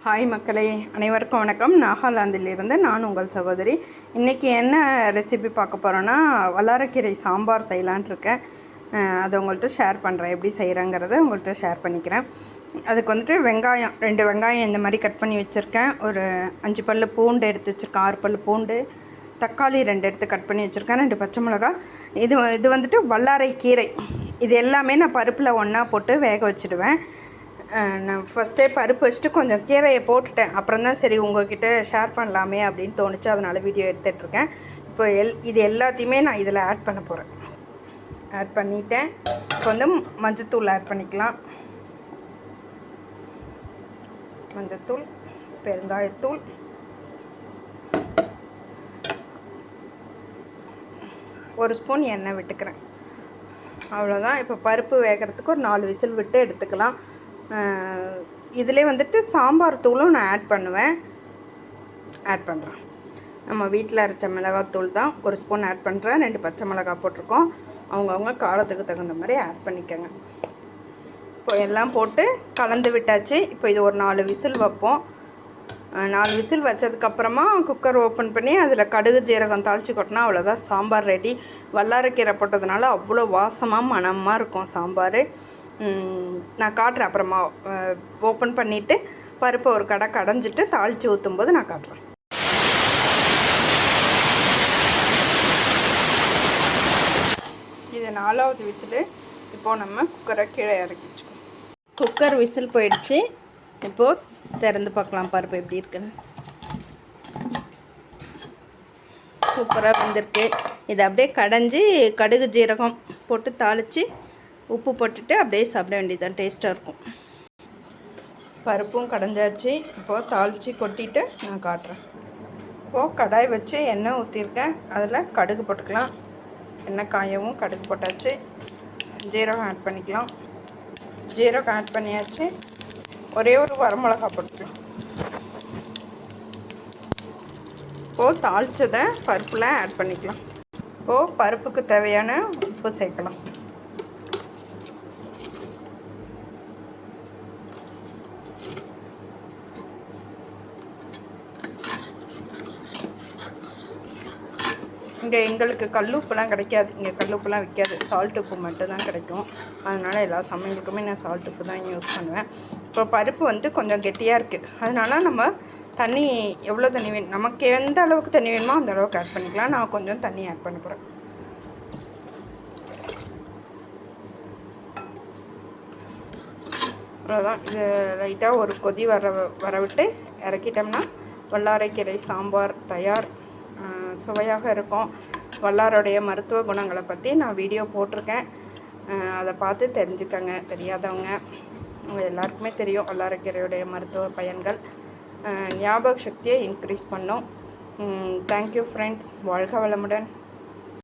Hi மக்களே, அனைவருக்கும் வணக்கம். நாகாலாந்திலிருந்து நான் உங்கள் சகோதரி. இன்றைக்கி என்ன ரெசிபி பார்க்க போகிறோன்னா, வல்லாரக்கீரை சாம்பார் செய்யலான் இருக்கேன். அதை உங்கள்கிட்ட ஷேர் பண்ணுறேன். எப்படி செய்கிறேங்கிறத உங்கள்கிட்ட ஷேர் பண்ணிக்கிறேன். அதுக்கு வந்துட்டு வெங்காயம் 2 வெங்காயம் இந்த மாதிரி கட் பண்ணி வச்சுருக்கேன். ஒரு 5 பல் பூண்டு எடுத்து வச்சுருக்கேன். 6 பல் பூண்டு, தக்காளி 2 எடுத்து கட் பண்ணி வச்சுருக்கேன். 2 பச்சை மிளகா. இது வந்துட்டு வல்லாரை கீரை. இது எல்லாமே நான் பருப்பில் ஒன்றா போட்டு வேக வச்சுடுவேன். நான் ஃபஸ்ட்டே பருப்பு வச்சுட்டு கொஞ்சம் கீரையை போட்டுட்டேன். அப்புறம் தான் சரி உங்கள்கிட்ட ஷேர் பண்ணலாமே அப்படின்னு தோணுச்சு. அதனால் வீடியோ எடுத்துகிட்ருக்கேன். இப்போ இது எல்லாத்தையுமே நான் இதில் ஆட் பண்ண போகிறேன். ஆட் பண்ணிவிட்டேன். இப்போ வந்து மஞ்சத்தூள் ஆட் பண்ணிக்கலாம். மஞ்சத்தூள், பெருங்காயத்தூள், ஒரு ஸ்பூன் எண்ணெய் விட்டுக்கிறேன். அவ்வளோதான். இப்போ பருப்பு வேகிறதுக்கு ஒரு 4 விசில் விட்டு எடுத்துக்கலாம். இதிலே வந்துட்டு சாம்பார் தூளும் நான் ஆட் பண்ணுறேன். நம்ம வீட்டில் அரைச்ச மிளகாத்தூள் தான். ஒரு ஸ்பூன் ஆட் பண்ணுறேன். 2 பச்சை மிளகா போட்டிருக்கோம். அவங்கவுங்க காரத்துக்கு தகுந்த மாதிரி ஆட் பண்ணிக்கோங்க. இப்போ எல்லாம் போட்டு கலந்து விட்டாச்சு. இப்போ இது ஒரு 4 விசில் வைப்போம். 4 விசில் வச்சதுக்கப்புறமா குக்கர் ஓப்பன் பண்ணி அதில் கடுகு ஜீரகம் தாளித்து கொட்டினா அவ்வளோதான், சாம்பார் ரெடி. வல்லாரக்கீரை போட்டதுனால அவ்வளோ வாசமாக மணமாக இருக்கும் சாம்பார். நான் காட்டுறேன். அப்புறமா ஓப்பன் பண்ணிவிட்டு பருப்பை ஒரு கடைஞ்சிட்டு தாளித்து ஊற்றும்போது நான் காட்டுறேன். இது 4வது விசில். இப்போது நம்ம குக்கரை கீழே இறக்கி வச்சுக்கோம். குக்கர் விசில் போயிடுச்சு. இப்போது திறந்து பார்க்கலாம் பருப்பு எப்படி இருக்குன்னு. சூப்பராக வெந்திருக்கு. இதை அப்படியே கடைஞ்சி கடுகு ஜீரகம் போட்டு தாளித்து உப்பு போட்டுட்டு அப்படியே சாப்பிட வேண்டியதுதான். டேஸ்ட்டாக இருக்கும். பருப்பும் கடைஞ்சாச்சு. இப்போது தாளித்து கொட்டிட்டு நான் காட்டுறேன். இப்போது கடாய் வச்சு எண்ணெய் ஊற்றிருக்கேன். அதில் கடுகு போட்டுக்கலாம். எண்ணெய் காயவும் கடுகு போட்டாச்சு. ஜீரகம் ஆட் பண்ணிக்கலாம். ஜீரகம் ஆட் பண்ணியாச்சு. ஒரே ஒரு வரமிளகா போட்டுக்கலாம். இப்போது தாளித்ததை பருப்பில் ஆட் பண்ணிக்கலாம். இப்போது பருப்புக்கு தேவையான உப்பு சேர்க்கலாம். இங்கே எங்களுக்கு கல்லுப்புலாம் கிடைக்காது. இங்கே கல்லுப்புலாம் விற்காது. சால்ட் உப்பு மட்டும்தான் கிடைக்கும். அதனால் எல்லா சமையலுக்குமே நான் சால்ட் உப்பு தான் யூஸ் பண்ணுவேன். இப்போ பருப்பு வந்து கொஞ்சம் கெட்டியாக இருக்குது. அதனால் நம்ம தண்ணி எவ்வளோ தண்ணி வேணும், நமக்கு எந்த அளவுக்கு தண்ணி வேணுமோ அந்த அளவுக்கு ஆட் பண்ணிக்கலாம். நான் கொஞ்சம் தண்ணி ஆட் பண்ண போகிறேன். அவ்வளோதான். இது லைட்டாக ஒரு கொதி வர விட்டு இறக்கிட்டோம்னா வல்லாரைக்கீரை சாம்பார் தயார். சுவையாக இருக்கும். வல்லாரோடைய மருத்துவ குணங்களை பற்றி நான் வீடியோ போட்டிருக்கேன். அதை பார்த்து தெரிஞ்சுக்கங்க. தெரியாதவங்க எல்லாருக்குமே தெரியும் வல்லாரக்கீரையுடைய மருத்துவ பயன்கள். ஞாபக சக்தியை இன்க்ரீஸ் பண்ணும். Thank you friends. வாழ்க வளமுடன்.